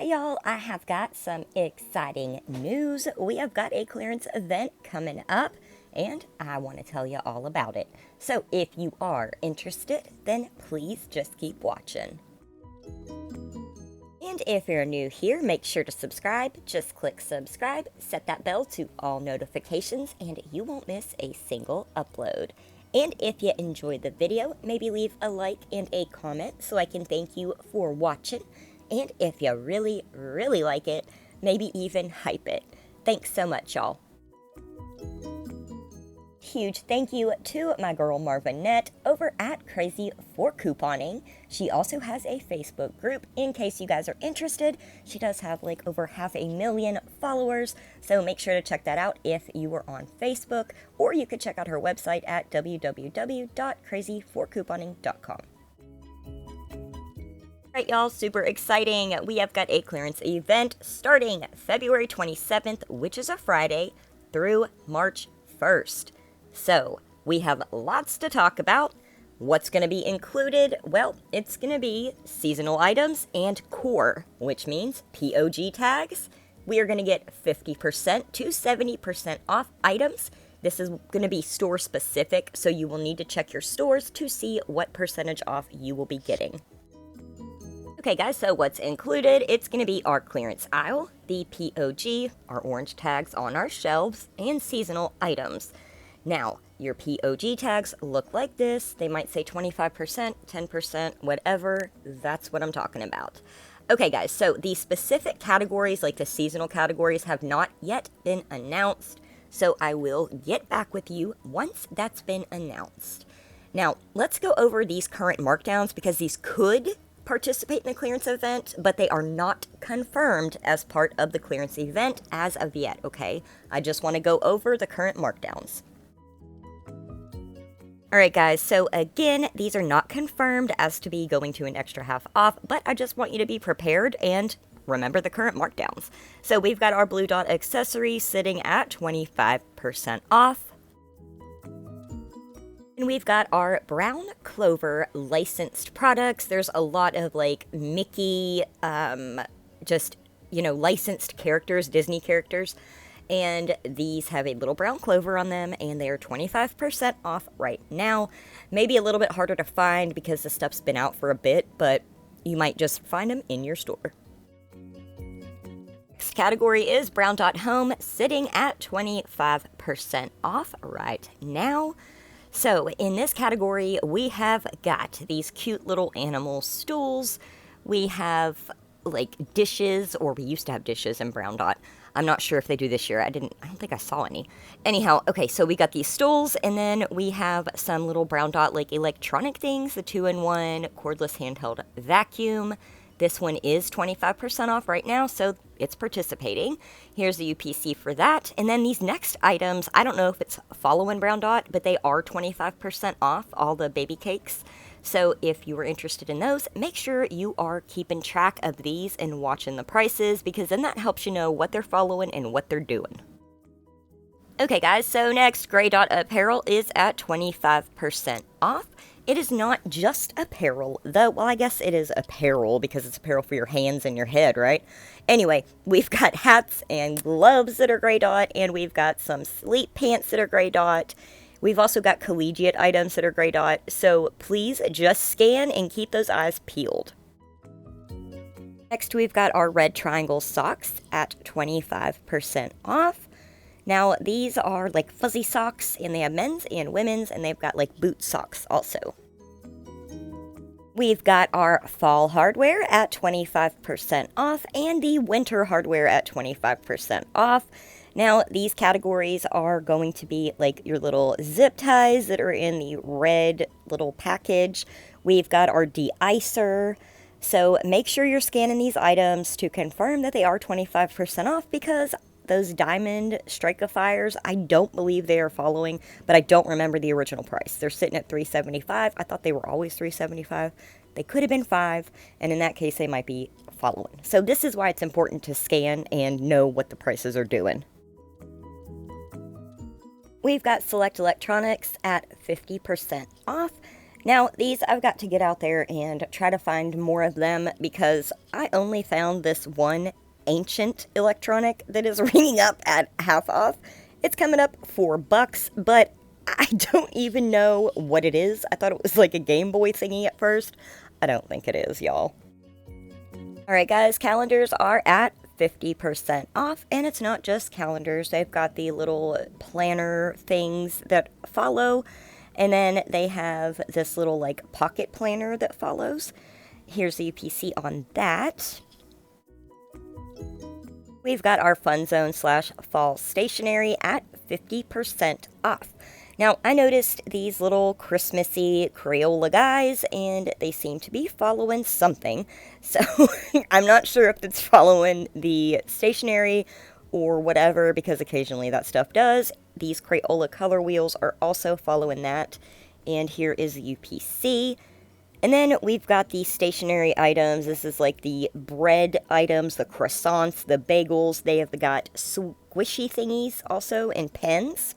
Hey y'all, I have got some exciting news. We have got a clearance event coming up, and I want to tell you all about it. So if you are interested, then please just keep watching. And if you're new here, make sure to subscribe. Just click subscribe, set that bell to all notifications, and you won't miss a single upload. And if you enjoyed the video, maybe leave a like and a comment so I can thank you for watching. And if you really, really like it, maybe even hype it. Thanks so much, y'all. Huge thank you to my girl Marvinette over at Crazy for Couponing. She also has a Facebook group in case you guys are interested. She does have like over 500,000 followers, so make sure to check that out if you are on Facebook, or you could check out her website at www.crazyforcouponing.com. Alright y'all, super exciting. We have got a clearance event starting February 27th, which is a Friday, through March 1st. So, we have lots to talk about. What's going to be included? Well, it's going to be seasonal items and core, which means POG tags. We are going to get 50% to 70% off items. This is going to be store specific, so you will need to check your stores to see what percentage off you will be getting. Okay guys, so what's included? It's going to be our clearance aisle, the POG, our orange tags on our shelves, and seasonal items. Now, your POG tags look like this. They might say 25%, 10%, whatever. That's what I'm talking about. Okay guys, so the specific categories, like the seasonal categories, have not yet been announced. So I will get back with you once that's been announced. Now, let's go over these current markdowns because these could participate in the clearance event, but they are not confirmed as part of the clearance event as of yet, okay? I just want to go over the current markdowns. Alright guys, so again, these are not confirmed as to be going to an extra half off, but I just want you to be prepared and remember the current markdowns. So we've got our blue dot accessory sitting at 25% off. And we've got our brown clover licensed products. There's a lot of like Mickey, licensed characters, Disney characters. And these have a little brown clover on them, and they are 25% off right now. Maybe a little bit harder to find because the stuff's been out for a bit, but you might just find them in your store. Next category is brown dot home, sitting at 25% off right now. So, in this category, we have got these cute little animal stools. We have, like, dishes, or we used to have dishes in brown dot. I'm not sure if they do this year. I don't think I saw any. Anyhow, okay, so we got these stools, and then we have some little brown dot, like, electronic things, the 2-in-1 cordless handheld vacuum. This one is 25% off right now, so it's participating. Here's the UPC for that. And then these next items, I don't know if it's following brown dot, but they are 25% off, all the baby cakes. So if you were interested in those, make sure you are keeping track of these and watching the prices, because then that helps you know what they're following and what they're doing. Okay guys, so next, gray dot apparel is at 25% off. It is not just apparel, though. Well, I guess it is apparel because it's apparel for your hands and your head, right? Anyway, we've got hats and gloves that are gray dot, and we've got some sleep pants that are gray dot. We've also got collegiate items that are gray dot, so please just scan and keep those eyes peeled. Next, we've got our red triangle socks at 25% off. Now, these are like fuzzy socks, and they have men's and women's, and they've got like boot socks also. We've got our fall hardware at 25% off, and the winter hardware at 25% off. Now, these categories are going to be like your little zip ties that are in the red little package. We've got our de-icer. So make sure you're scanning these items to confirm that they are 25% off, because those diamond strike-a-fires, I don't believe they are following, but I don't remember the original price. They're sitting at $375. I thought they were always $375. They could have been $5, and in that case, they might be following. So this is why it's important to scan and know what the prices are doing. We've got select electronics at 50% off. Now, these I've got to get out there and try to find more of them because I only found this one ancient electronic that is ringing up at half off. It's coming up $4, but I don't even know what it is. I thought it was like a Game Boy thingy at first. I don't think it is, y'all. Alright guys, calendars are at 50% off, and it's not just calendars. They've got the little planner things that follow, and then they have this little like pocket planner that follows. Here's the UPC on that. We've got our Fun Zone / fall stationery at 50% off. Now, I noticed these little Christmassy Crayola guys, and they seem to be following something. So, I'm not sure if it's following the stationery or whatever, because occasionally that stuff does. These Crayola color wheels are also following that. And here is the UPC. And then we've got the stationery items. This is like the bread items, the croissants, the bagels. They have got squishy thingies also, and pens.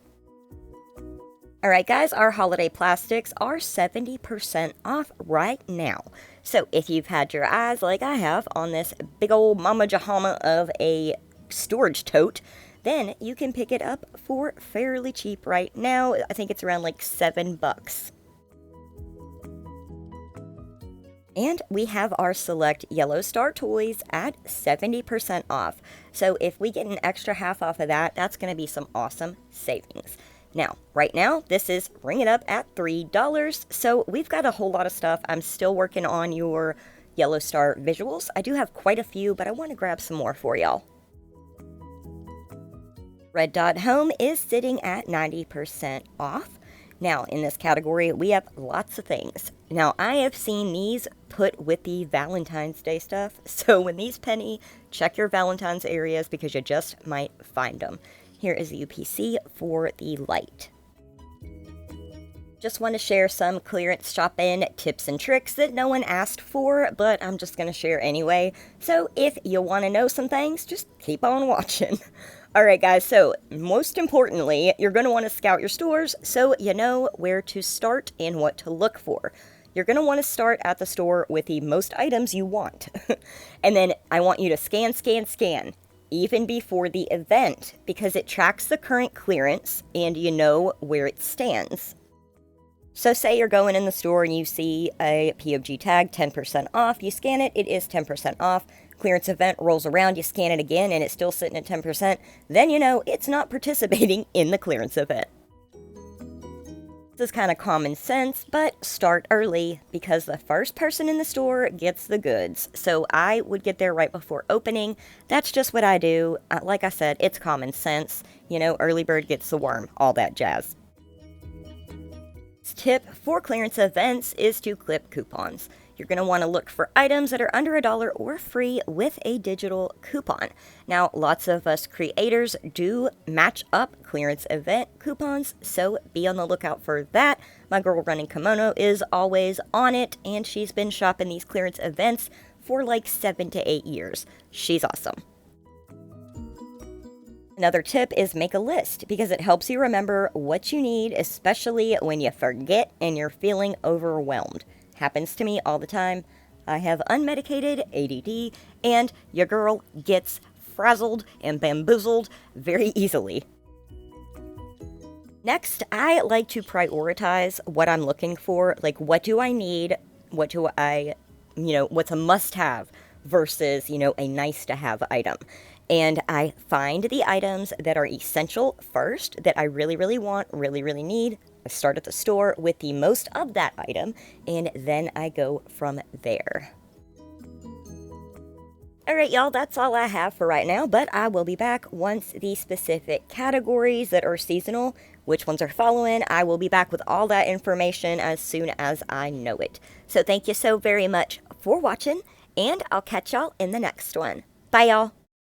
Alright guys, our holiday plastics are 70% off right now. So if you've had your eyes like I have on this big old mama jahama of a storage tote, then you can pick it up for fairly cheap right now. I think it's around like $7. And we have our select Yellow Star toys at 70% off. So if we get an extra half off of that, that's going to be some awesome savings. Now, right now, this is ringing up at $3, so we've got a whole lot of stuff. I'm still working on your Yellow Star visuals. I do have quite a few, but I want to grab some more for y'all. Red Dot Home is sitting at 90% off. Now, in this category, we have lots of things. Now, I have seen these put with the Valentine's Day stuff, so when these penny, check your Valentine's areas because you just might find them. Here is the UPC for the light. Just want to share some clearance shopping tips and tricks that no one asked for, but I'm just going to share anyway. So if you want to know some things, just keep on watching. Alright guys, so most importantly, you're going to want to scout your stores so you know where to start and what to look for. You're going to want to start at the store with the most items you want. And then I want you to scan, even before the event, because it tracks the current clearance and you know where it stands. So say you're going in the store and you see a POG tag 10% off, you scan it, it is 10% off. Clearance event rolls around, you scan it again and it's still sitting at 10%, then you know it's not participating in the clearance event. This is kind of common sense, but start early because the first person in the store gets the goods. So I would get there right before opening. That's just what I do. Like I said, it's common sense. You know, early bird gets the worm, all that jazz. Tip for clearance events is to clip coupons. You're going to want to look for items that are under $1 or free with a digital coupon. Now, lots of us creators do match up clearance event coupons, so be on the lookout for that. My girl running kimono is always on it, and she's been shopping these clearance events for like 7 to 8 years. She's awesome. Another tip is make a list because it helps you remember what you need, especially when you forget and you're feeling overwhelmed. Happens to me all the time. I have unmedicated ADD, and your girl gets frazzled and bamboozled very easily. Next, I like to prioritize what I'm looking for. Like, what do I need? What do I, what's a must-have versus, a nice-to-have item. And I find the items that are essential first, that I really, really want, really, really need. I start at the store with the most of that item, and then I go from there. Alright, y'all, that's all I have for right now, but I will be back once the specific categories that are seasonal, which ones are following, I will be back with all that information as soon as I know it. So thank you so very much for watching, and I'll catch y'all in the next one. Bye, y'all.